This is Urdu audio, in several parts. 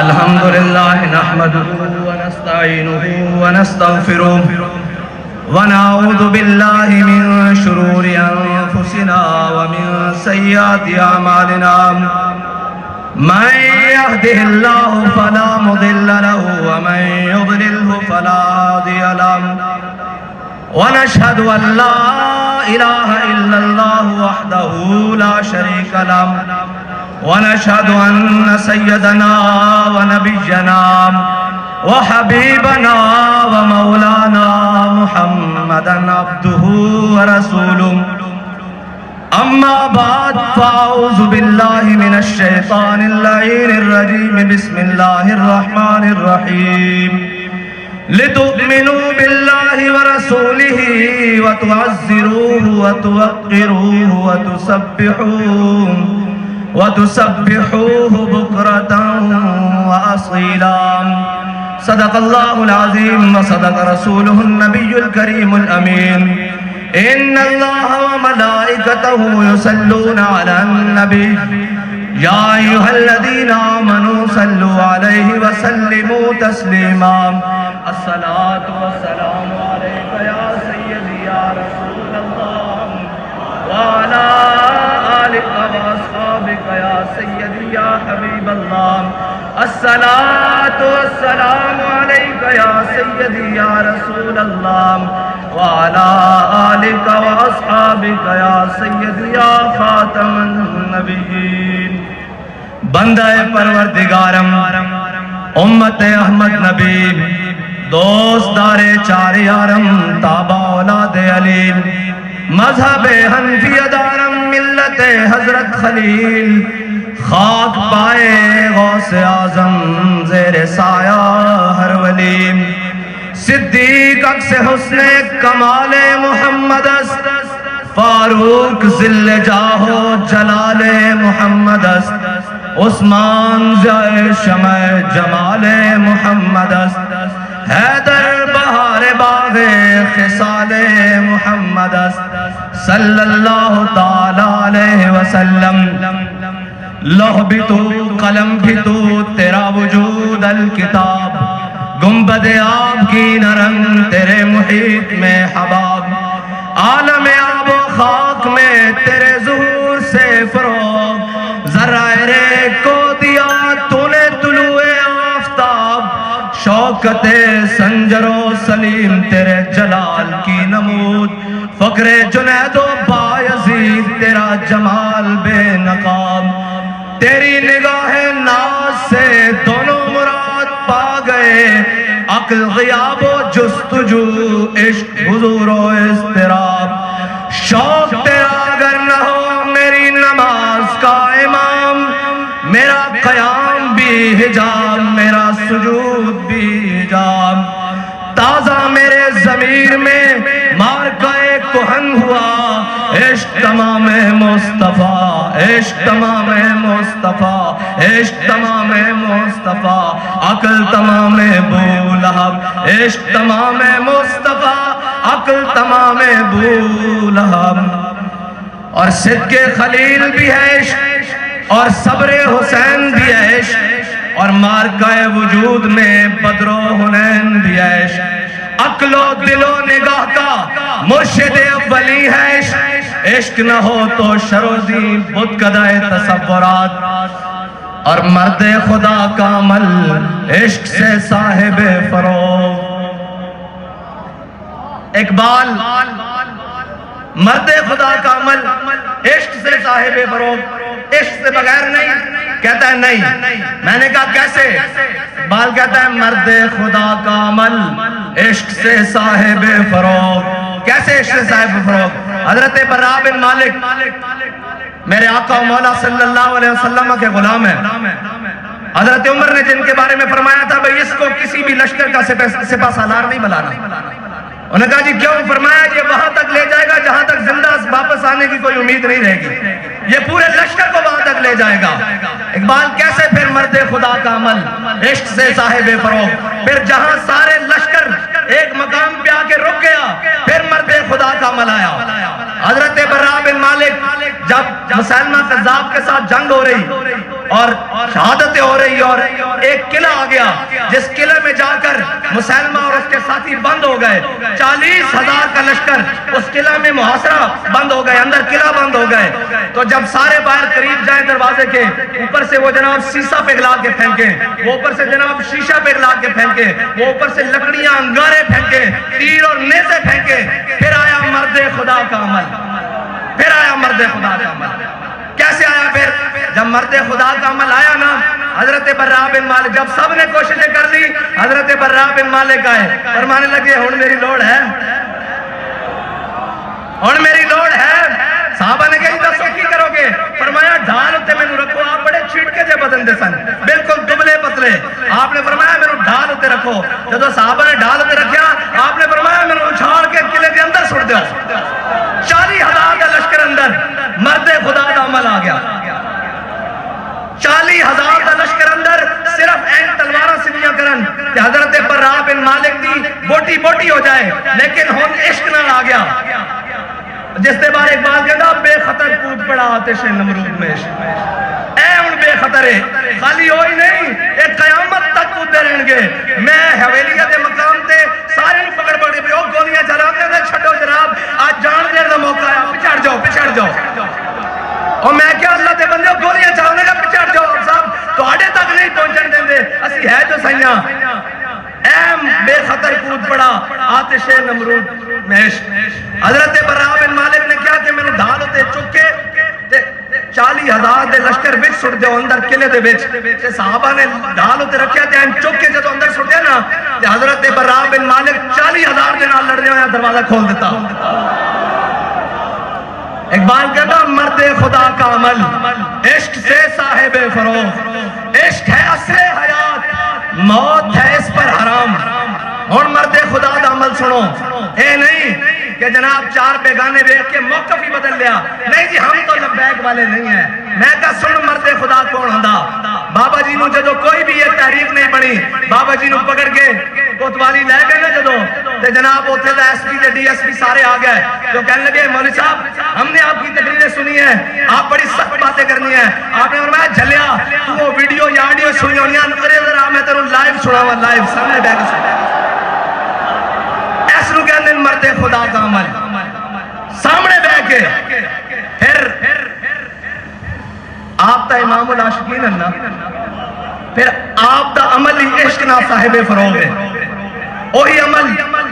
الحمدللہ نحمده ونستعینه ونستغفره ونعوذ باللہ من شرور انفسنا ومن سیئات اعمالنا من يهده الله فلا مضل له ومن يضلله فلا هادي له ونشهد ان لا اله الا الله وحده لا شريك له ونشهد أن سيدنا ونبينا وحبيبنا ومولانا محمدا عبده ورسوله أما بعد فأعوذ بالله من الشيطان اللعين الرجيم بسم الله الرحمن الرحيم لتؤمنوا بالله ورسوله وتعزروه وتوقروه وتسبحوه بكرة وأصيلا صدق الله العظيم وصدق رسوله النبي الكريم الأمين إن الله وملائكته يصلون على النبي يا أيها الذين آمنوا صلوا عليه وسلموا تسليما الصلاة والسلام عليك يا سيدي يا رسول الله وعلى آلك وأصحابك يا سيدي يا حبيب الله الصلاة والسلام عليك يا سيدي يا رسول الله وعلى آلك وأصحابك يا سيدي يا خاتم النبيين بندہ پروردگارم امت احمد نبی دوست دار چار یارم تابع اولاد علیم مذہب حنفی دارم ملت حضرت خلیل خاک پائے غوث اعظم زیر سایہ ہر ولی صدیق عکس حسن کمال محمد است فاروق ذل جاہو جلال محمد است عثمان ضیاء شمع جمال محمد است حیدر بہار باغ خصال محمد است صلی اللہ تعالی علیہ وسلم لوح بھی تو قلم بھی تو تیرا وجود الکتاب گنبد آب کی نرنگ تیرے محیط میں حباب عالم آب و خاک میں تیرے ظہور سے فروغ ذرائع کو دیا تو نے طلوع آفتاب شوکت سنجر و سلیم تیرے جلال کی نمود فقر جنید و بایزید تیرا جمال بے نقاب تیری نگاہ ناز سے دونوں مراد پا گئے عقل غیاب و جستجو عشق حضور و اضطراب شوق تیرا اگر نہ ہو میری نماز کا امام میرا قیام بھی حجاب میرا سجود بھی حجاب تازہ میرے ضمیر میں مارکہ کہن ہوا عشق تمام مصطفیٰ، عشق تمام مصطفیٰ، عشق تمام مصطفیٰ، عقل تمام ابو لہب، عشق تمام مصطفیٰ، عقل تمام ابو لہب۔ اور صدق خلیل بھی ہے عشق، اور صبر حسین بھی ہے عشق، اور مارکہ وجود میں بدر و حنین بھی ہے عشق۔ عقل و دل و نگاہ کا مرشد اولی ہے عشق، عشق نہ ہو تو شرودی بت کدائے تصورات۔ اور مرد خدا کا عمل عشق سے صاحب فروغ۔ اقبال مرد خدا کا عمل عشق سے صاحب فروغ، عشق سے بغیر نہیں، کہتا ہے نہیں۔ میں نے کہا کیسے؟ اقبال کہتا ہے مرد خدا کا عمل عشق سے صاحب فروغ۔ کیسے عشق سے صاحب فروغ؟ حضرت براء بن مالک میرے آقا و مولا صلی اللہ علیہ وسلم کے غلام ہیں۔ حضرت عمر نے جن کے بارے میں فرمایا تھا بھئی اس کو کسی بھی لشکر کا سپہ سالار نہیں بلانا۔ انہوں نے کہا جی کیوں؟ فرمایا یہ وہاں تک لے جائے گا جہاں تک زندہ واپس آنے کی کوئی امید نہیں رہے گی، یہ پورے لشکر کو وہاں تک لے جائے گا۔ اقبال کیسے؟ پھر مرد خدا کا عمل عشق سے صاحب فروغ۔ پھر جہاں سارے لشکر ایک مقام پہ آ کے رک گیا، پھر مرد خدا کا عمل آیا۔ حضرت براء بن مالک جب مسلمہ کذاب کے ساتھ جنگ ہو رہی اور شہادتیں ہو رہی اور ایک قلعہ آ گیا، جس قلعے میں جا کر مسلمہ اور اس کے ساتھی بند ہو گئے، 40,000 کا لشکر اس قلعہ میں محاصرہ بند ہو گئے، اندر قلعہ بند ہو گئے۔ تو جب سارے باہر قریب جائیں دروازے کے، اوپر سے وہ جناب سیسا پگھلا کے پھینکیں، وہ اوپر سے جناب شیشہ پگھلا کے پھینکیں، وہ اوپر سے لکڑیاں انگارے پھینکیں، تیر اور نیزے پھینکیں۔ پھر آیا مرد خدا کا عمل، پھر آیا مرد خدا کا عمل۔ کیسے آیا پھر؟ جب مرد خدا کا عمل آیا نا، حضرت براء بن مالک جب سب نے کوششیں کر لی، حضرت براء بن مالک آئے، فرمانے لگے ہن میری لوڑ ہے، ہن میری لوڑ ہے۔ صحابہ نے کہا دسو کی کرو گے؟ فرمایا ڈھال اتے میں رکھو۔ آپ بڑے چھٹکے جے بدن دے سن، بالکل دبلے پتلے۔ آپ نے فرمایا میرے ڈھال اتے رکھو۔ جب صحابہ نے ڈھال اتے رکھیا، آپ نے فرمایا میرے اچھاڑ کے قلعے کے اندر سٹ دیو۔ 40,000 کا لشکر اندر، مرد خدا کا عمل آ گیا۔ 40,000 کا لشکر اندر، صرف این تلوارہ سنیاں کرن کہ حضرت براء بن مالک دی بوٹی بوٹی ہو جائے، لیکن ہون عشق نہ آ گیا۔ جس دے بارے اقبال کہتا بے خطر کود پڑا آتش نمرود میں عشق۔ اے ان بے خطر ہے، خالی ہوئی نہیں، ایک قیامت تک کودے رہن گے۔ میں حویلیت مقام تے سارے پکڑ پکڑ کے گولیاں چلاتے تھے، چھٹو جناب آج جان دیر دا موقع ہے، پچھڑ جاؤ پچھڑ جاؤ۔ اور میں کیا اللہ تے بندے گولیاں چلانے کا پچھڑ جاؤ صاحب، تو آڑے تک نہیں پہنچن دیں دے، اسی ہے جو سیاں۔ ایم بے خطر کود پڑا آتش نمرود میں عشق۔ حضرت براء بن مالک نے کیا کہ میں نے ڈھال ہوتے چکے 40,000 دے لشکر بچ سٹ دیو اندر قلعے دے بچ۔ تے صحابہ نے ڈھال ہوتے رکھیا تے این چکے جدو اندر سٹ دیا نا، تے حضرت براء بن مالک 40,000 دے نال لڑ دیا دروازہ کھول دیتا۔ اقبال کہتا مرد خدا کا عمل عشق سے صاحب فروغ، عشق ہے اصل حیات، موت ہے اس پر حرام۔ اور مرد خدا کا عمل سنو، اے نہیں کہ جناب چار بیگانے دیکھ کے موقف ہی بدل لیا، نہیں جی ہم تو لبیک والے نہیں ہیں۔ میں کہا سن مرد خدا کون ہوندا؟ بابا جی نو جدو کوئی بھی یہ تحریک نہیں بنی، بابا جی نو پکڑ کے کوتوالی لے گئے نا جدو، تے جناب اوتھے دا ایس پی تے ڈی ایس پی سارے آ گئے، جو کہنے لگے مولوی صاحب ہم نے آپ کی تقریریں سنی ہیں، آپ بڑی سخت باتیں کرنی ہیں۔ آپ نے فرمایا جھلیا تو وہ ویڈیو یا آڈیو سنی ہونی ہیں، ارے ذرا میں تیروں لائیو سناواں، لائیو سامنے بیٹھ کے سنا۔ ایسا کہنے مرد خدا کا عمل سامنے بیٹھ کے۔ پھر آپ تا امام العاشقین اللہ، پھر آپ دا عمل ہی عشق نہ صاحب فروغ ہے۔ وہی عمل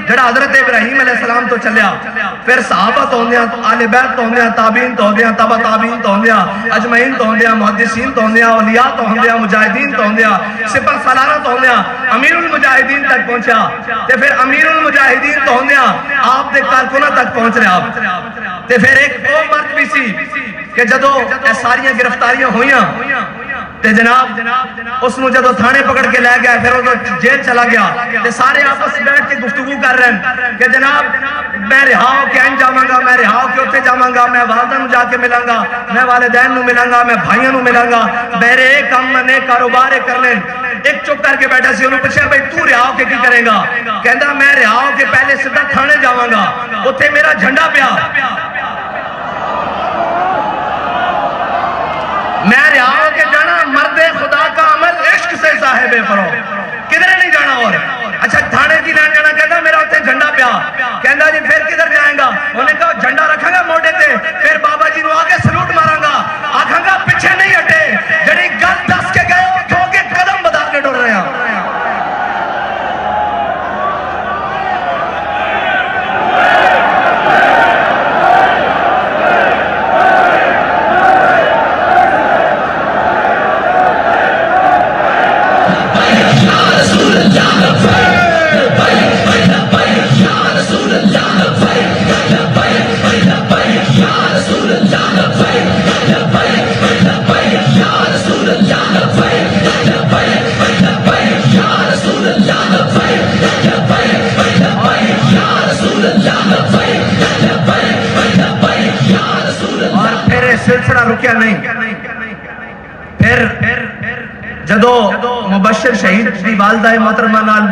جڑا حضرت ابراہیم علیہ السلام تو چلیا، پھر صحابہ تو ہوندیاں، آل بیت تو ہوندیاں، تابعین تو ہوندیاں، تبع تابعین تو ہوندیاں، اجمعین تو ہوندیاں، محدثین تو ہوندیاں، اولیاء تو ہوندیاں، مجاہدین تو ہوندیاں، سپہ سالارہ تو ہوندیاں، امیر المجاہدین تک پہنچا، تے پھر امیر المجاہدین تو ہوندیاں آپ دے کارکنہ تک پہنچ رہے آپ۔ تے پھر ایک وہ مرد بھی سی کہ جدو ساریاں گرفتاریاں ہویاں، تے جناب اس نو جدو تھانے پکڑ کے لے گیا پھر وہ جیل چلا گیا تے سارے آپس بیٹھ کے گفتگو کر رہے ہیں کہ جناب میں رہا ہو کے ان جاواں گا، میں رہا ہو کے اوتھے جاواں گا، میں والدہ نو جا کے ملاں گا، میں والدین نو ملاں گا، میں بھائیاں نو ملاں گا، میرے ایک کام نے کاروبار کر لیں۔ ایک چپ کر کے بیٹھا سی، انہوں پوچھا بھائی تو رہا ہو کے کی کرے گا؟ کہندا میں رہا ہو کے پہلے سیدھا تھانے جاواں گا، اوتھے میرا جھنڈا پیا، میں رہا ہو کے جانا مرد خدا کا عمل عشق سے صاحب فروغ، کدھر نہیں جانا اور اچھا تھانے کی لین جانا، کہتا میرا اتنے جھنڈا پیا، کہتا جی پھر کدھر جائیں گا؟ انہوں نے کہا جھنڈا رکھا گا موٹے تے، پھر بابا جی نو آگے سلوٹ مارا گا، آکھاں گا پیچھے نہیں ہٹے، جڑی گل دس کے گئے ہو دھو کے قدم بتا کے ڈر رہے ہیں۔ سلسلہ رکیا نہیں، پھر جدو مبشر شہید دی والدہ محترمہ نال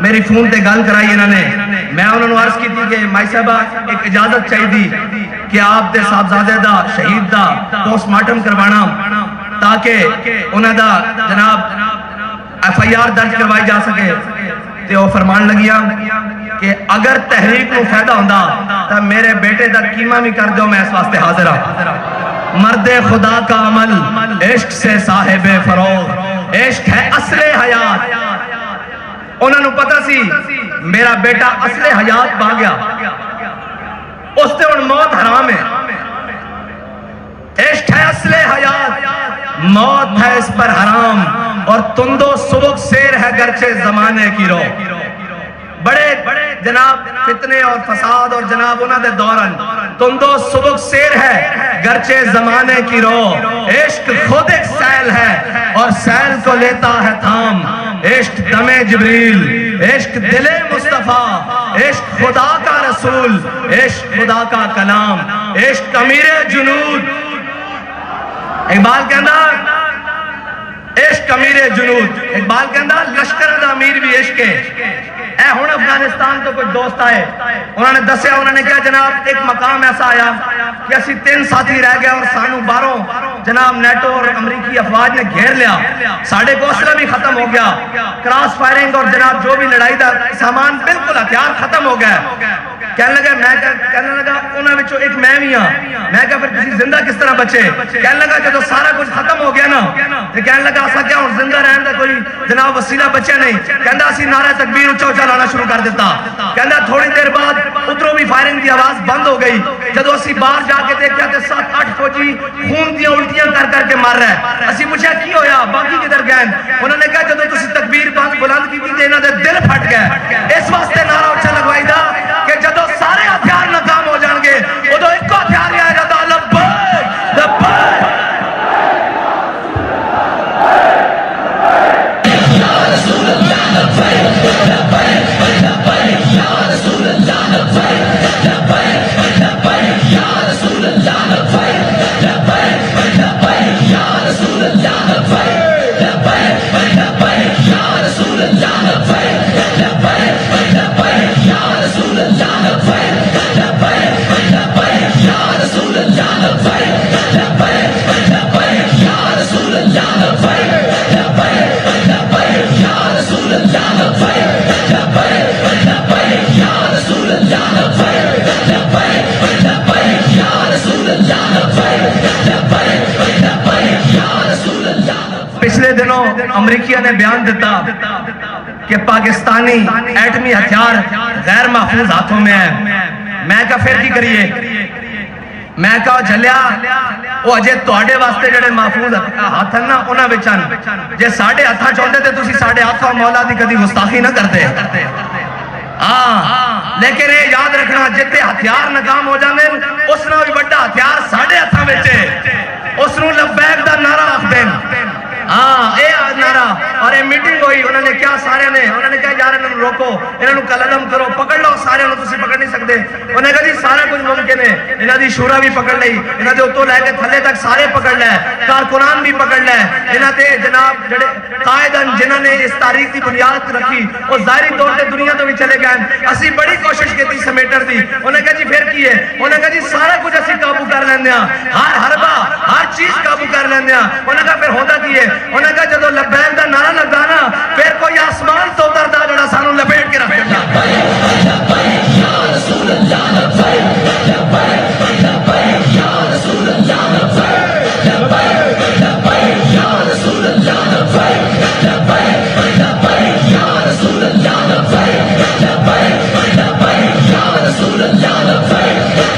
میری فون تے گل کرائی انہوں نے، میں انہوں نے عرض کی تھی کہ مائی صاحبہ ایک اجازت چاہی دی کہ آپ دے صاحبزادے دا شہید دا پوسٹ مارٹم کروانا تاکہ انہوں دا جناب ایف آئی آر درج کروائی جا سکے، تے وہ فرمان لگیا کہ اگر تحریک کو فائدہ ہوندہ تو میرے بیٹے دا قیمہ بھی کر دو، میں اس واسطے حاضر ہوں۔ مرد خدا کا عمل عشق سے صاحب فروغ، عشق ہے اصل حیات۔ انہوں نے پتا سی میرا بیٹا اصل حیات پا گیا، اس تے ان موت حرام ہے، عشق ہے اصل حیات، موت ہے اس پر حرام، اور تندو سبک سیر ہے گرچہ زمانے کی رو۔ بڑے جناب فتنے اور فساد اور جناب انہوں دے دوران تندو سبک سیر ہے گرچہ زمانے کی رو، عشق خود ایک سیل ہے اور سیل کو لیتا ہے تھام، عشق دم جبریل، عشق دل مصطفیٰ، عشق خدا کا رسول، عشق خدا کا کلام، عشق امیر جنود۔ اقبال کہندا عشق امیر جنود، اقبال کہندا لشکر دا امیر بھی عشق ہے۔ اے ہون افغانستان تو کوئی دوست آئے، انہوں نے دسیا، انہوں نے کہا جناب ایک مقام ایسا آیا کہ اسی 3 ساتھی رہ گیا اور سانو باروں جناب نیٹو اور امریکی افواج نے گھیر لیا، ساڑھے کو اسلحہ بھی ختم ہو گیا، کراس فائرنگ اور جناب جو بھی لڑائی دا سامان بالکل ہتھیار ختم ہو گیا۔ کہنے لگا کہنے لگا انہوں نے ایک میں بھی ہاں، میں کہا پھر کسی زندہ کس طرح بچے؟ کہنے لگا جب سارا کچھ ختم ہو گیا نا تو کہنے لگا ایسا کیا ہوں زندہ رہن دا کوئی جناب وسیلہ بچے نہیں؟ کہندہ اسی نعرہ تکبیر اچھا اچھا لانا شروع کر دیتا، کہندہ تھوڑی دیر بعد اتروں بھی فائرنگ دی آواز بند ہو گئی، جب اسی باہر جا کے دیکھا تے 7-8 فوجی خون دیاں الٹیاں کر کے مار رہا ہے۔ اسی پوچھا کی ہویا باقی کدھر گئے؟ انہوں نے کہا جب تسی تکبیر بلند کی تھی انہوں نے دل پھٹ گئے، اس واسطے نعرہ اچھا لگوائی دا کہ جب سارے ہتھیار ناکام ہو جان گے ادو ایک کو ہتھیار ہی آئے گا تو لبیک لبیک یا رسول اللہ لبیک لبیک لبیک یا رسول اللہ لبیک لبیک لبیک یا رسول اللہ لبیک لبیک لبیک یا رسول اللہ لبیک لبیک لبیک یا رسول اللہ لبیک لبیک لبیک یا رسول اللہ لبیک لبیک لبیک یا رسول اللہ لبیک لبیک لبیک یا رسول اللہ لبیک لبیک لبیک یا رسول اللہ لبیک لبیک لبیک یا رسول اللہ لبیک لبیک لبیک یا رسول اللہ لبیک لبیک لبیک یا رسول اللہ۔ پچھلے دنوں امریکہ نے بیان دیتا کہ پاکستانی ایٹمی ہتھیار غیر محفوظ ہاتھوں میں ہے، میں کہا پھر کی کریے؟ میں کہا جھلیا وہ اجے توڑے واسطے جڑے محفوظ ہاتھ ہیں نا انہاں وچن جے ساڑھے ہاتھاں چاہتے تھے تسی ساڑھے ہاتھاں مولا دی کدی گستاخی نہ کرتے، لیکن یہ یاد رکھنا جتے ہتھیار ناکام ہو جاندے اس نہ بھی بڑا ہتھیار ساڑھے ہاتھاں وچ اس نوں لبیک دا نعرہ آکھ دین، ہاں اے نعرہ اور اے میٹنگ ہوئی انہوں نے کیا سارے نے انہوں نے کہا یار انہوں نے روکو انہوں نے قلم کرو پکڑ لو سارے انہوں تسی پکڑ نہیں سکتے انہوں نے کہا جی سارا کچھ ممکن ہے انہوں دی شورا بھی پکڑ لئی انہوں دے اتو لے کے تھلے تک سارے پکڑ لے کارکنان بھی پکڑ لے انہوں دے جناب جڑے قائدن جنہوں نے اس تاریخ کی بنیاد رکھی وہ ظاہری طور سے دنیا تو بھی چلے گئے اسی بڑی کوشش کی تھی سمیٹر دی انہوں نے کہا جی پھر کی ہے انہوں نے کہا جی سارا کچھ اسی قابو کر لیندے ہیں ہر حربہ ہر چیز قابو کر لیندے ہیں انہوں نے کہا پھر ہوتا کی ہے انہوں نے کہا جدو لبیک دا نعرہ لگا نا پھر کوئی آسمان تو اتردا جڑا سانو لپیٹ کے رکھ دیتا یا رسول اللہ لبیک لبیک لبیک یا رسول اللہ لبیک لبیک لبیک یا رسول اللہ لبیک لبیک لبیک یا رسول اللہ لبیک لبیک لبیک یا رسول اللہ لبیک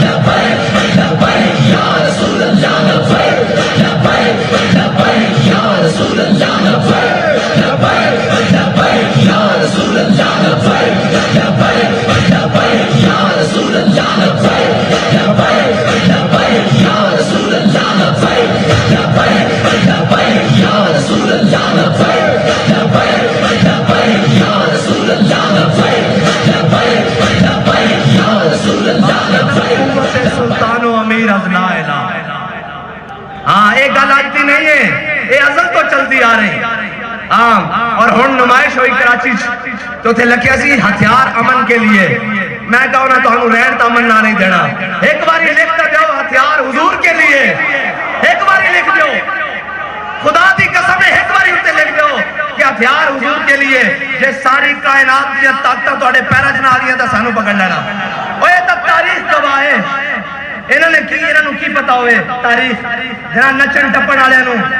لبیک لبیک یا رسول اللہ لبیک لبیک لبیک یا رسول اللہ لبیک لبیک لبیک یا رسول اللہ لبیک لبیک لبیک یا رسول اللہ لبیک لبیک لبیک یا رسول اللہ لبیک لبیک لبیک یا رسول اللہ لبیک لبیک لبیک یا رسول اللہ لبیک لبیک لبیک یا رسول اللہ لبیک سلطان و امیر از لا الہ ہاں ایک گل آجتی نہیں ہے یہ ازل تو چلتی آ رہی اور ہن نمائش ہوئی کراچی تو تھے لکھیا سی ہتھیار امن کے لیے میں کہا انہاں تو ہنو رہن تا امن نہ نہیں دینا ایک باری لکھتا جاؤ ہتھیار حضور کے لیے ایک باری لکھ دیو خدا دی قسم ہے ایک باری ہوتے لکھ دیو کہ ہتھیار حضور کے لیے جس ساری کائنات دیا طاقتہ تو اڑے پیرا جنا دیا تھا سانو پکڑ لینا وہ یہ تب تاریخ گواہ ہے انہوں نے کی پتا ہوئے تاریخ جناب نچن ٹپن والے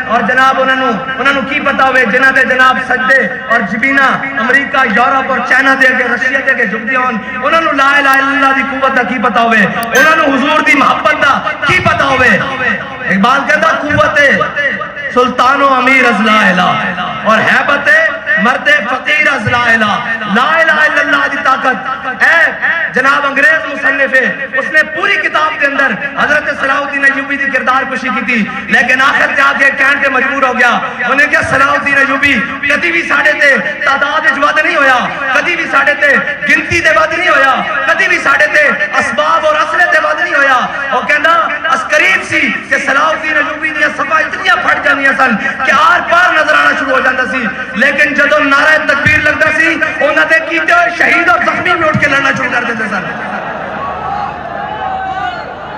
اور جناب انہوں نے کی پتا ہوئے جنہ دے جناب سجدے اور جبینہ امریکہ یورپ اور چائنا دے کے رشیا دے کے جھک دیون انہوں نے لا الہ الا اللہ دی قوت دا کی پتا ہوئے انہوں نے حضور دی محبت دا کی پتا ہوئے اقبال کہتا قوت سلطان و امیر از لا الہ اور حیبت مرد فقیر از لا الہ لا الہ الا اللہ دی طاقت اے جناب انگریز مصنف ہے اس نے پوری کتاب کے اندر حضرت صلاح الدین ایوبی دی کردار کشی کی تھی لیکن آخر جا کے کہن کے مجبور ہو گیا انہیں کیا صلاح الدین ایوبی کدی بھی ساڑھے تے تعداد اجواد نہیں ہویا کدی بھی ساڑھے تے گنتی دے بعد نہیں ہویا کدی بھی ساڑھے تے اسباب اور اصلے دے بعد نہیں ہویا وہ کہنا اس قریب سی کہ صلاح الدین ایوبی دیا صفحہ اتنی پھٹ جانی سن کہ آر پار نظر آنا شروع ہو جاتا سی لیکن جدو نعرہ تکبیر لگتا سی انہوں نے کیتے ہوئے شہید اور زخمی میں اٹھ کے لڑنا شروع کر دیتے سن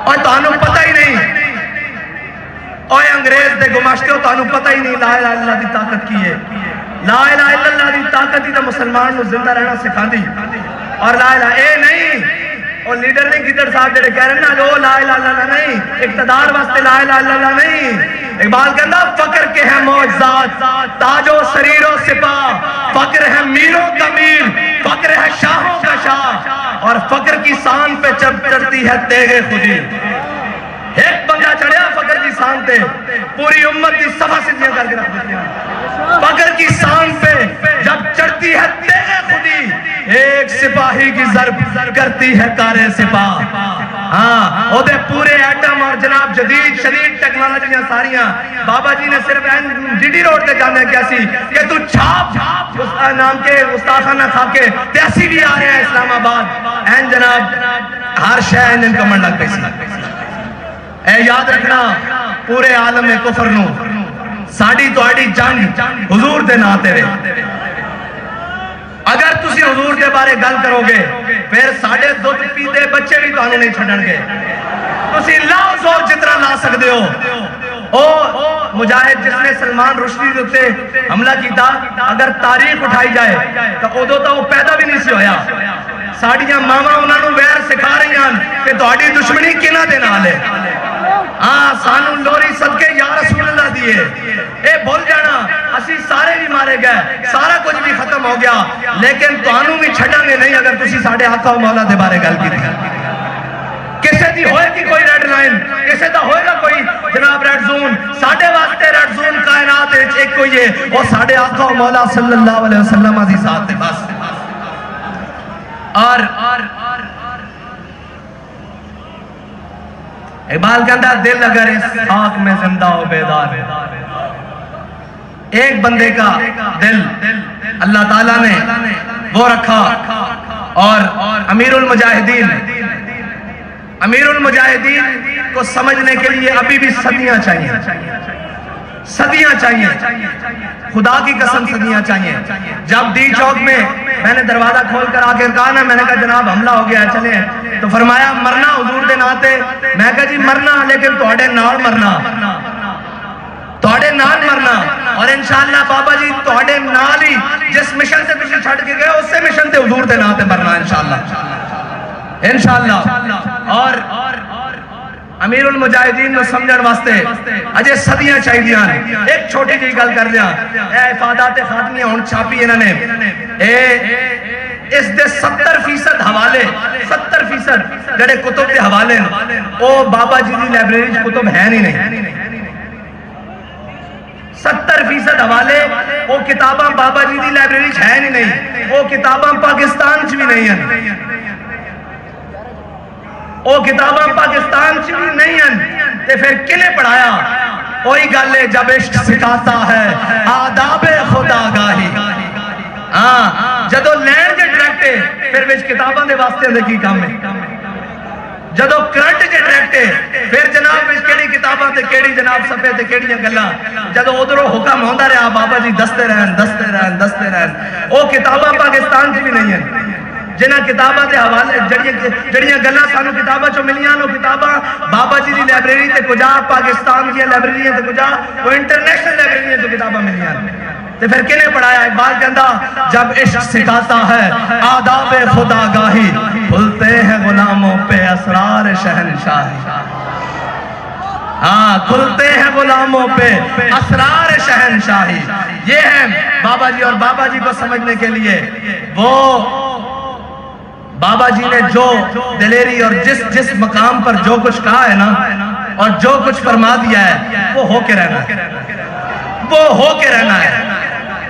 اور تانوں پتہ ہی نہیں اوے انگریز دے گماشتے ہو تانوں پتہ ہی نہیں لا الہ الا اللہ دی طاقت کی ہے لا الہ الا اللہ دی طاقت ہی تو مسلمان کو زندہ رہنا سکھا دی اور لا الہ اے نہیں اور لیڈر نہیں گیدر صاحب جڑے کہہ رہے ہیں نا جو لا الہ الا اللہ نہیں اقتدار واسطے لا الہ الا اللہ نہیں اقبال کہتا فقر کے ہیں معجزات تاج و سریر و سپاہ فقر ہے میروں کا میر فقر ہے شاہوں کا شاہ اور فقر کی سان پہ چڑھتی ہے تیغ خودی ایک بندہ چڑھیا فقر کی سان پہ پوری امت کی صفحہ سدھیاں کر کے رکھ دیتی ہیں فقر کی سان پہ جب چڑھتی ہے تیغ خودی ایک سپاہی کی ضرب کرتی ہے کار سپاہ ہاں وہ دے پورے ایٹم اور جناب جدید شدید ٹیکنالوجیاں ساریاں بابا جی نے صرف ڈی ڈی روڈ تے جانے کیسی کہ تو چھاپ نام کے استاخانہ کھا کے تیسی بھی آ رہے ہیں اسلام آباد این جناب ہر شے انجن کمن لگ پیسی اے یاد رکھنا پورے عالم کفر نو ساڑی تو آڑی جنگ حضور دے ناتے رہے اگر تسی حضور کے بارے گل کرو گے پھر ساڑھے دودھ پیتے بچے بھی تو آنو نہیں چھڑن گے تسی لاؤ زور جتنا لا سکتے ہو او مجاہد جس نے سلمان رشدی دیتے حملہ کی تھا اگر تاریخ اٹھائی جائے تو ادو تو وہ پیدا بھی نہیں سی ہویا ساڑیاں ماما انہوں نے ویر سکھا رہی ہیں کہ تہاڈی دشمنی کنا دے نال ہے ہاں سانو لوری صدقے یا رسول اللہ دیئے اے بھول جانا اسی سارے بھی مارے گئے سارا کچھ بھی ختم ہو گیا لیکن تانوں بھی چھڑا گے نہیں اگر تسی ساڑھے آقا و مولا دے بارے گل کی نہیں کسے دی ہوئے کی کوئی ریڈ لائن کسے دا ہوئے گا کوئی جناب ریڈ زون ساڑھے واسطے ریڈ زون کائنات ایک کوئی ہے وہ ساڑھے آقا و مولا صلی اللہ علیہ وسلم عزیزات دے بس اور اقبال کہتا دل اگر اس خاک میں زندہ ہو بیدار ایک بندے کا دل اللہ تعالیٰ نے وہ رکھا، اور امیر المجاہدین کو سمجھنے کے لیے ابھی بھی صدیاں چاہیے، صدیاں چاہیے، خدا کی قسم صدیاں چاہیے۔ جب دی چوک میں میں نے دروازہ کھول کر آ کے کہا نا، میں نے کہا جناب حملہ ہو گیا ہے چلیں، تو فرمایا مرنا حضور دے ناتے، میں کہا جی مرنا لیکن توڑے نال مرنا، توڑے نال مرنا، اور انشاءاللہ بابا جی توڑے نال ہی جس مشن سے تسی چھڑ کے گئے اس سے مشن سے حضور دے ناتے مرنا انشاءاللہ انشاءاللہ۔ اور امیر المجاہدین نے سمجھن واسطے اجے صدیاں چاہی دیاں۔ ایک چھوٹی جی گل کر دیا، اے افادات خاتمیہ ہون چھاپی انہوں نے، اس دے 70% حوالے، 70% جڑے کتب دے حوالے او بابا جی دی لائبریری کتب ہے نہیں، 70% حوالے وہ کتاباں بابا جی دی لائبریری ہے نہیں، وہ کتاباں پاکستان چ بھی نہیں ہیں، وہ کتاباں پاکستان چ بھی نہیں ہیں، تے پھر کنے پڑھایا؟ وہی گل ہے جب عشق سکھاتا ہے آداب خدا گاہی، ہاں جدو لین جے ڈائریکٹ پھر وچ کتاباں دے واسطے دے کی کام ہے، جدو کرنٹ جے ڈائریکٹ پھر جناب وچ کیڑی کتاباں تے کیڑی جناب صفحے تے کیڑیاں گلاں، جدو ادھروں حکم ہوندا رہا بابا جی دستے رہن وہ کتاباں پاکستان چ بھی نہیں ہیں، جنہ کتاباں دے حوالے جڑیاں گلاں سانو کتاباں چوں ملیاں نو کتاباں بابا جی دی لائبریری تے کجا پاکستان دی لائبریری تے کجا وہ انٹرنیشنل لائبریری تے کتاباں ملیاں تے پھر کنے پڑھایا؟ اقبال کہندا جب عشق سکھاتا ہے آداب خدا گاہی، کھلتے ہیں غلاموں پہ اسرار شہنشاہی، ہاں کھلتے ہیں غلاموں پہ اسرار شہنشاہی۔ یہ ہے بابا جی، اور بابا جی کو سمجھنے کے لیے وہ بابا جی نے جو دلیری اور جس مقام پر جو کچھ کہا ہے نا اور جو کچھ فرما دیا ہے وہ ہو کے رہنا ہے، وہ ہو کے رہنا ہے۔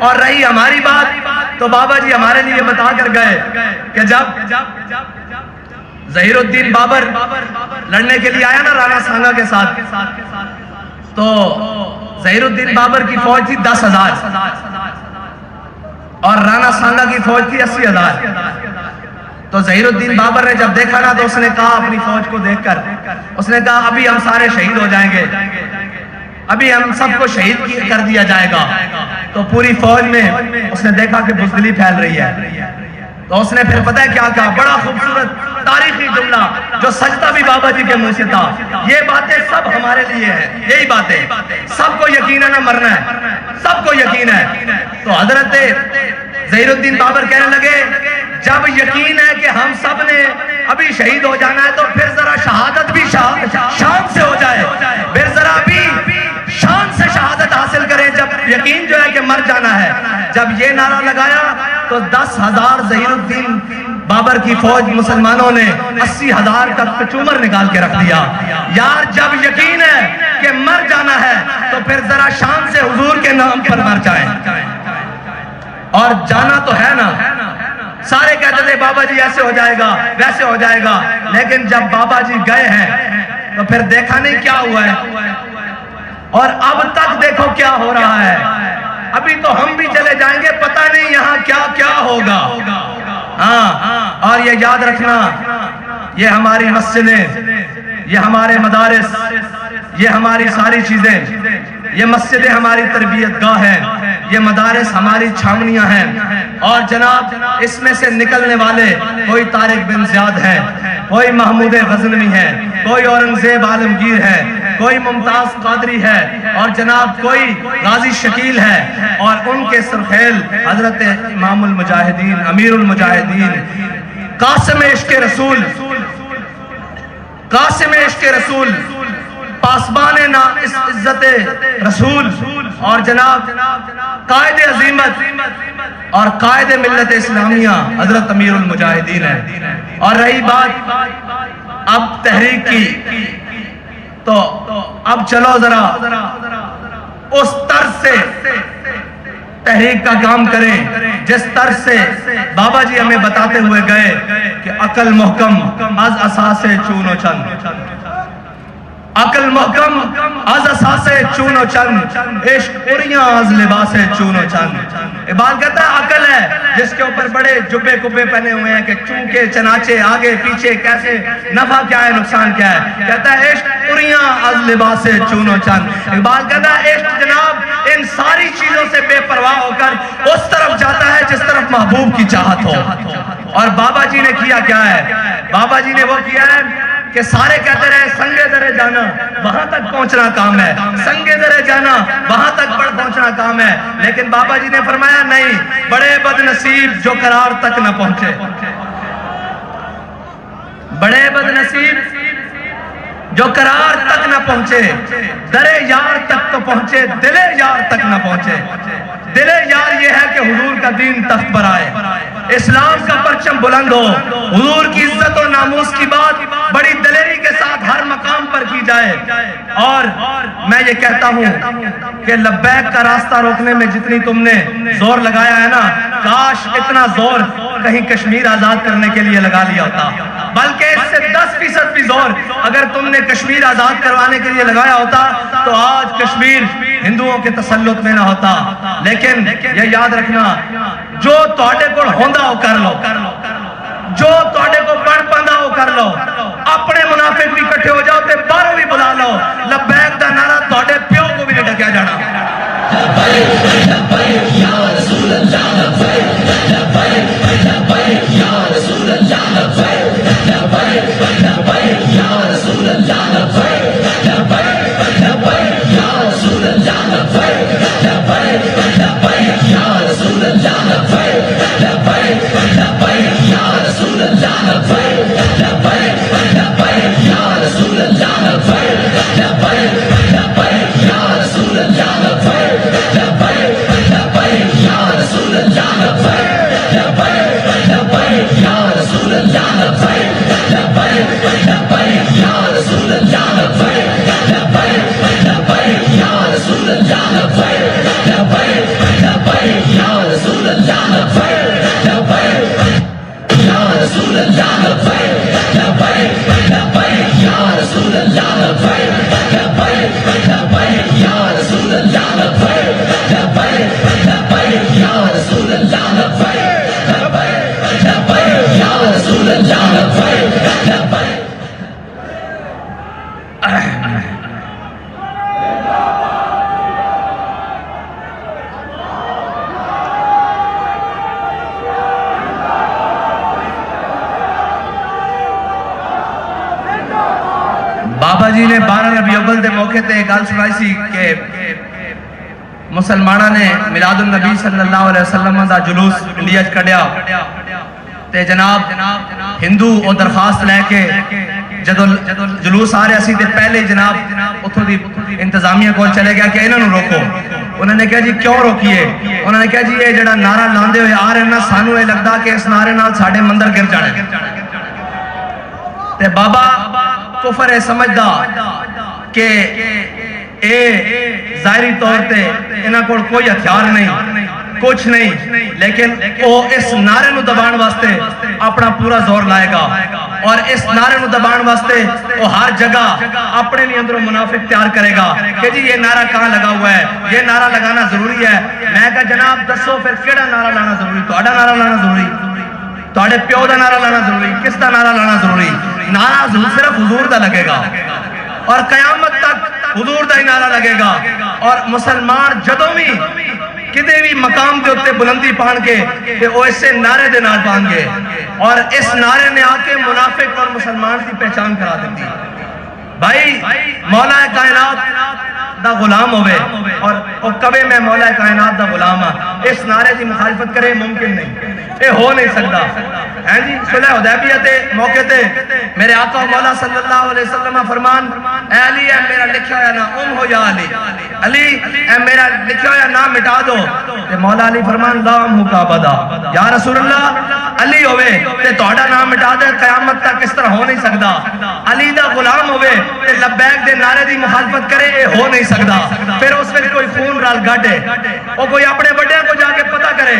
اور رہی ہماری بات تو بابا جی ہمارے لیے بتا کر گئے کہ جب ظہیر الدین بابر لڑنے کے لیے آیا نا رانا سانگا کے ساتھ، تو ظہیر الدین بابر کی فوج تھی 10,000 اور رانا سانگا کی فوج تھی 80,000۔ تو ظہیر الدین بابر نے جب دیکھا نا تو اس نے کہا اپنی فوج کو دیکھ کر، اس نے کہا ابھی ہم سارے شہید ہو جائیں گے، ابھی ہم سب کو شہید کر دیا جائے گا۔ تو پوری فوج میں اس نے دیکھا کہ بزدلی پھیل رہی ہے، تو اس نے پھر پتہ ہے کیا کہا؟ بڑا خوبصورت تاریخی جملہ جو سجدہ بھی بابا جی کے منہ سے تھا، یہ باتیں سب ہمارے لیے ہیں، یہی باتیں سب کو یقین ہے نا مرنا ہے، سب کو یقین ہے۔ تو حضرت ظہیر الدین بابر کہنے لگے جب یقین ہے کہ ہم سب نے ابھی شہید ہو جانا ہے تو پھر ذرا شہادت بھی شان سے ہو جائے، پھر ذرا بھی شان سے شہادت حاصل کریں جب یقین جو ہے کہ مر جانا ہے۔ جب یہ نعرہ لگایا تو 10,000 ظہیر الدین بابر کی فوج مسلمانوں نے 80,000 تک کچومر نکال کے رکھ دیا۔ یار جب یقین ہے کہ مر جانا ہے تو پھر ذرا شان سے حضور کے نام پر مر جائیں، اور جانا تو ہے نا۔ سارے کہتے تھے بابا جی ایسے ہو جائے گا ویسے ہو جائے گا، لیکن جب بابا جی گئے ہیں تو پھر دیکھا نہیں کیا ہوا ہے، اور اب تک دیکھو کیا ہو رہا ہے۔ ابھی تو ہم بھی چلے جائیں گے، پتہ نہیں یہاں کیا کیا ہوگا۔ ہاں اور یہ یاد رکھنا، یہ ہماری مسجدیں، یہ ہمارے مدارس، یہ ہماری ساری چیزیں، یہ مسجدیں ہماری تربیت گاہ ہیں، یہ مدارس ہماری چھاونیاں ہیں، اور جناب اس میں سے نکلنے والے کوئی طارق بن زیاد ہیں، کوئی محمود غزنوی ہے، کوئی اورنگزیب عالمگیر ہے، کوئی ممتاز قادری ہے، اور جناب کوئی غازی شکیل ہے، اور ان کے سرخیل حضرت امام المجاہدین امیر المجاہدین قاسم عشق رسول، قاسم عشق رسول، پاسبان عزت رسول، اور جناب قائد عظیمت اور قائد ملت اسلامیہ حضرت امیر المجاہدین ہے۔ اور رہی بات اب تحریک کی، تو اب چلو ذرا اس طرز سے تحریک کا کام کریں جس طرز سے بابا جی ہمیں بتاتے ہوئے گئے کہ عقل محکم از اساس چون و چند، عقل محکم از اساسے چونو چند، عشق اریاں از لباسے چونو چند۔ اقبال کہتا ہے عقل ہے جس کے اوپر بڑے جبے کبے پہنے ہوئے ہیں کہ چونکے چناچے آگے پیچھے کیسے، نفع کیا ہے نقصان کیا ہے۔ کہتا ہے عشق اریاں از لباسے چونو چند۔ اقبال کہتا ہے عشق جناب ان ساری چیزوں سے بے پرواہ ہو کر اس طرف جاتا ہے جس طرف محبوب کی چاہت ہو۔ اور بابا جی نے کیا کیا ہے؟ بابا جی نے وہ کیا ہے کہ سارے کہتے رہے سنگے درے جانا وہاں تک پہنچنا کام ہے، سنگے درے جانا وہاں تک پہنچنا کام ہے، لیکن بابا جی نے فرمایا نہیں، بڑے بد نصیب جو قرار تک نہ پہنچے، بڑے بد نصیب جو قرار تک نہ پہنچے، درے یار تک تو پہنچے دلے یار تک نہ پہنچے۔ دلے یار یہ ہے کہ حضور کا دین تخت پر آئے، اسلام کا پرچم بلند ہو، حضور کی عزت و ناموس کی بات بڑی دلیری کے ساتھ ہر مقام پر کی جائے۔ اور میں یہ کہتا ہوں کہ لبیک کا راستہ روکنے میں جتنی تم نے زور لگایا ہے نا، کاش اتنا زور کہیں کشمیر آزاد کرنے کے لیے لگا لیا ہوتا، بلکہ اس سے 10% بھی زور اگر تم نے کشمیر آزاد کروانے کے لیے لگایا ہوتا تو آج کشمیر ہندوؤں کے تسلط میں نہ ہوتا۔ لیکن یہ یاد رکھنا، جو تواڈے کول ہوندا ہو کر لو، جو تواڈے کو بن پاندا ہو کر لو، اپنے منافق بھی کٹھے ہو جاؤ تے باہروں بھی بلا لو، لبیک دا نعرہ تواڈے پیو کو بھی نہیں ڈکیا جانا۔ لبیک لبیک یا رسول اللہ، لبیک لبیک لبیک یا رسول اللہ، لبیک لبیک لبیک یا رسول اللہ، لبیک لبیک لبیک یا رسول اللہ، لبیک لبیک لبیک یا رسول اللہ، لبیک لبیک لبیک یا رسول اللہ، لبیک لبیک لبیک یا رسول اللہ، لبیک لبیک لبیک یا رسول اللہ، لبیک لبیک لبیک یا رسول اللہ، لبیک لبیک لبیک یا رسول اللہ، لبیک لبیک لبیک یا رسول اللہ، لبیک لبیک لبیک یا رسول اللہ، لبیک لبیک لبیک یا رسول اللہ، لبیک لبیک یا رسول اللہ، لبیک لبیک لبیک یا رسول اللہ، لبیک لبیک لبیک یا رسول اللہ، لبیک لبیک لبیک یا رسول اللہ، لبیک لبیک لبیک یا رسول اللہ، لبیک لبیک۔ بابا جی نے 12 ربیع الاول دے موقع تے گل سنائی سی کہ مسلمانہ نے میلاد النبی صلی اللہ علیہ وسلم دا جلوس انڈیا چ کڈیا تے جناب ہندو او درخواست لے کے جدو جلوس آ رہا سی تے پہلے جناب اتھوں دی انتظامیہ کو چلے گیا کہ انہوں نے روکو۔ انہوں نے کہا جی کیوں روکیے؟ انہوں نے کہا جی یہ جڑا نعرہ لاندے ہوئے آ رہے نا، سانو یہ لگدا کہ اس نعرے نال ساڈے مندر گر جانے۔ تے بابا کفر ہے سمجھدا کہ اے ظاہری طور تے انہاں کول کوئی ہتھیار نہیں، کچھ نہیں، لیکن وہ اس نعرے نو دبان واسطے اپنا پورا زور لائے گا، اور اس نعرے نو دبان واسطے وہ ہر جگہ اپنے لیے اندروں منافق تیار کرے گا کہ جی یہ نعرہ کہاں لگا ہوا ہے، یہ نعرہ لگانا ضروری ہے۔ میں کہا جناب دسو پھر کیڑا نعرہ لانا ضروری؟ تہاڈا نعرہ لانا ضروری؟ تہاڈے پیو دا نعرہ لانا ضروری؟ کس دا نعرہ لانا ضروری؟ نعرہ صرف حضور دا لگے گا، اور قیامت تک حضور دا ہی نعرہ لگے گا۔ اور مسلمان جدوں بھی کدے بھی مقام دے ہوتے بلندی پان کے کہ وہ اسے نعرے دے نال پان گے، اور اس نعرے نے آ کے منافق اور مسلمان کی پہچان کرا دیتی۔ بھائی مولا کائنات دا غلام ہوئے اور کبھی میں مولا کائنات دا غلام ہاں، اس نعرے کی مخالفت کرے ممکن نہیں، یہ ہو نہیں سکتا ہے جی۔ صلح حدیبیہ تے موقع تے میرے آقا و مولا صلی اللہ علیہ وسلم فرمان، اے علی اے میرا لکھا ہوا نام ہو یا علی، علی اے میرا لکھا ہوا نام مٹا دو۔ تے مولا علی فرمان لام ہو کا بدا، یا رسول اللہ علی ہوئے تے توڑا نام مٹا دے، قیامت تک اس طرح ہو نہیں سکتا۔ علی دا غلام ہوئے تے لبیک دے نعرے دی مخالفت کرے، اے ہو نہیں سکتا۔ پھر اس وقت کوئی خون رال گاڑے، وہ کوئی اپنے بڑے کو جا کے پتہ کرے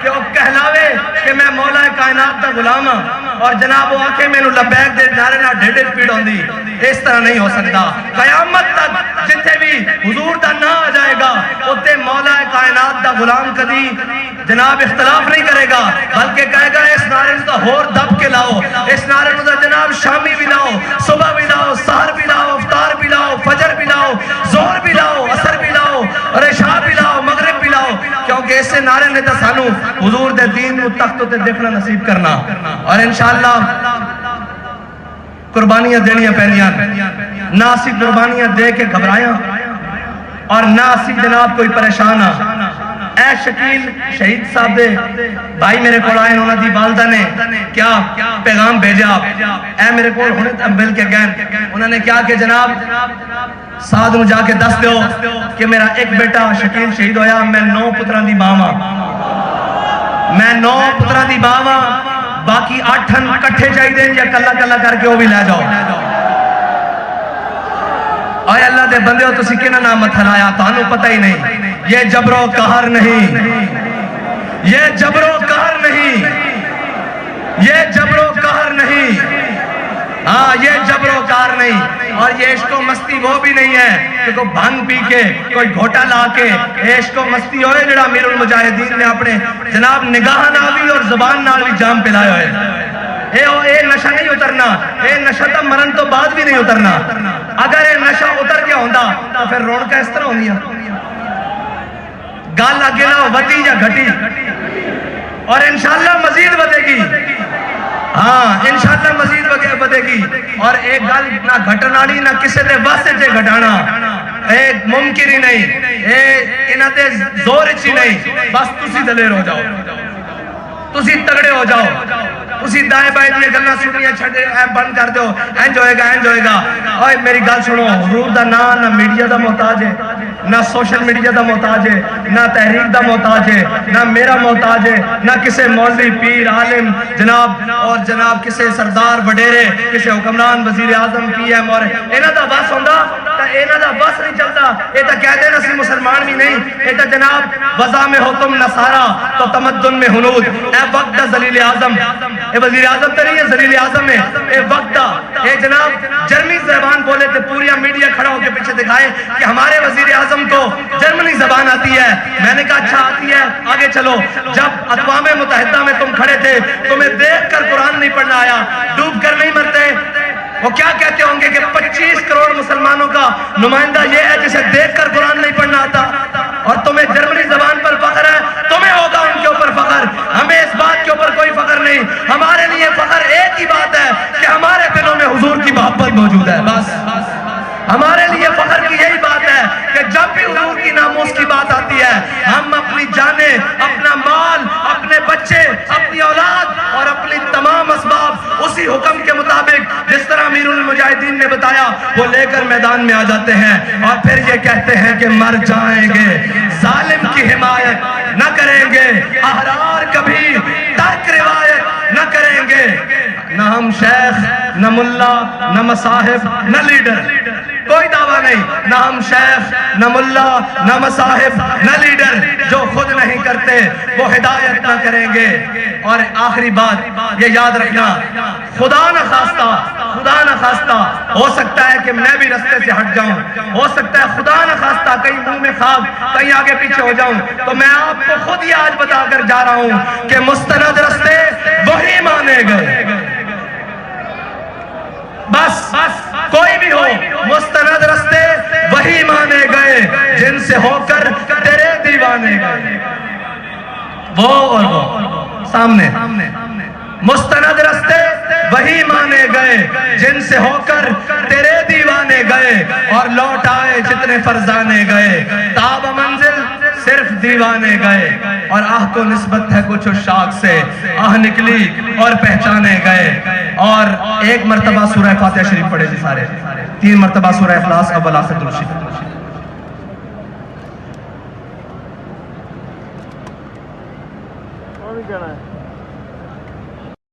کہ وہ کہلاوے کہ میں مولا کائنات دا غلام ہاں، اور جناب وہ آنکھیں میں لبیک دے نعرے نہ ڈھیڈے پیڑ ہوندی. اس طرح نہیں ہو سکتا. قیامت تک جتنے بھی حضور دا نہ آ جائے گا اتے مولا کائنات دا غلام کدی جناب اختلاف نہیں کرے گا، بلکہ کہے گا اس نعرے دا ہور دب کے لاؤ، اس نعرے دا جناب شامی بھی لاؤ، صبح بھی لاؤ، سحر بھی لاؤ، افطار بھی لاؤ، فجر بھی لاؤ، ظہر بھی لاؤ، عصر بھی لاؤ اور عشاء بھی لاؤ، مغرب بھی لاؤ، کیونکہ اس سے نعرے نے تا سانو حضور دے دین نو تخت تے دیکھنا نصیب کرنا. اور انشاءاللہ قربانیاں دینیاں پہنیاں، نہ اسی قربانیاں دے کے گھبرائیاں اور نہ اسی جناب کوئی پریشان ہاں. اے شکیل شہید صاحب دے بھائی میرے کو آئے، انہوں دی والدہ نے کیا پیغام بھیجا. اے میرے کو مل کے گئے، انہوں نے کیا کہ جناب سعد نو جا کے دس دیو کہ میرا ایک بیٹا شکیل شہید ہویا، میں 9 پتران دی ماما، میں 9 پتران دی ماما، باقی 8 کٹھے چاہی دیں یا کلا کلا کر کے وہ بھی لے جاؤ. آئے اللہ دے بندے ہو تسی کنا نام متھلایا، تانوں پتہ ہی نہیں. یہ جبر و قہر نہیں، یہ جبر و قہر نہیں، یہ جبر و قہر نہیں، ہاں یہ جبر و قہر نہیں. اور یہ عشق و مستی وہ بھی نہیں ہے کہ کوئی بھنگ پی کے کوئی گھوٹا لا کے عشق و مستی ہوئے جڑا امیر المجاہدین نے اپنے جناب نگاہ نال بھی اور زبان نال بھی جام پلائے ہوئے. اے نشہ نہیں اترنا، اے نشہ تو مرن تو بعد بھی نہیں اترنا. اگر اے نشہ اتر گیا ہوندا تو پھر رونقیں اس طرح ہوندیاں، گل اگے نہ ودی یا گھٹی، اور انشاءاللہ مزید بدے گی. ہاں انشاءاللہ مزید بدے گی. اور ایک گل نہ گھٹن والی نہ کسی دے واسطے تے گھٹانا ایک ممکن ہی نہیں، انہاں تے زور ہی نہیں. بس تسی دلیر ہو جاؤ، تسی تگڑے ہو جاؤ، تسی دائیں بائیں دیئے گلنا سنیاں چھڑے بند کر دو، اینج ہوئے گا اینج ہوئے گا. اوہ میری گل سنو، حضور دا نہ میڈیا دا محتاج ہے، نہ سوشل میڈیا دا محتاج ہے، نہ تحریک دا محتاج ہے، نہ میرا محتاج ہے، نہ کسے مولوی پیر عالم جناب اور جناب کسے سردار وڈیرے کسے حکمران وزیر اعظم پی ایم اور انہاں دا بس ہوندا تا انہاں دا بس نہیں چلتا. اے تا کہہ دے نسی مسلمان بھی نہیں، اے تا جناب وضع میں ہو تم نصارہ تو تمدن میں ہنود. اے وقت دا ذلیل اعظم، اے وزیر اعظم تو نہیں ہے ذلیل اعظم ہے، اے وقت دا اے جناب جرمنی زبان بولے تھے، پوریا میڈیا کھڑا ہو کے پیچھے دکھائے کہ ہمارے وزیر اعظم کو جرمنی زبان آتی ہے. میں نے کہا اچھا آتی ہے، آگے چلو. جب اقوام متحدہ میں تم کھڑے تھے تمہیں دیکھ کر قرآن نہیں پڑھنا آیا، ڈوب کر نہیں مرتے. وہ کیا کہتے ہوں گے کہ 25 کروڑ مسلمانوں کا نمائندہ یہ ہے جسے دیکھ کر قرآن نہیں پڑھنا آتا، اور تمہیں جرمنی زبان پر فخر ہے. تمہیں ہوگا ان کے اوپر فخر، ہمیں اس بات کے اوپر کوئی فخر نہیں. ہمارے لیے فخر ایک ہی بات ہے کہ ہمارے دلوں میں حضور کی محبت موجود ہے. بس ہمارے لیے فخر کی یہی بات ہے کہ جب بھی حضور کی ناموس کی بات آتی ہے ہم اپنی جانیں، اپنا مال، اپنے بچے، اپنی اولاد اور اپنی تمام اسباب اسی حکم کے مطابق جس طرح امیر المجاہدین نے بتایا وہ لے کر میدان میں آ جاتے ہیں. اور پھر یہ کہتے ہیں کہ مر جائیں گے، ظالم کی حمایت نہ کریں گے، احرار کبھی ترک روایت نہ کریں گے. نہ ہم شیخ، نہ ملا، نہ مصاحب، نہ لیڈر، کوئی دعویٰ نہیں. نہ ہم شیخ، نہ ملا، نہ مصاحب، نہ لیڈر. جو خود نہیں کرتے وہ ہدایت نہ کریں گے. اور آخری بات یہ یاد رکھنا، خدا نہ خواستہ ہو سکتا ہے کہ میں بھی رستے سے ہٹ جاؤں، ہو سکتا ہے خدا نہ خواستہ کہیں منہ میں خواب کہیں آگے پیچھے ہو جاؤں، تو میں آپ کو خود ہی آج بتا کر جا رہا ہوں کہ مستند رستے وہی مانے گئے. بس کوئی بھی ہو، مستند رستے وہی مانے گئے جن سے ہو کر تیرے دیوانے گئے. وہ اور وہ سامنے، مستند رستے وہی مانے گئے جن سے ہو کر تیرے دیوانے گئے، اور لوٹ آئے جتنے فرزانے گئے. تاب منزل صرف دیوانے گئے، اور آہ کو نسبت ہے کچھ شاک سے، آہ نکلی اور پہچانے گئے. اور ایک مرتبہ سورہ فاتحہ شریف پڑھے جی سارے، 3 مرتبہ سورہ اخلاص اول آخر درود شریف. کیا ہے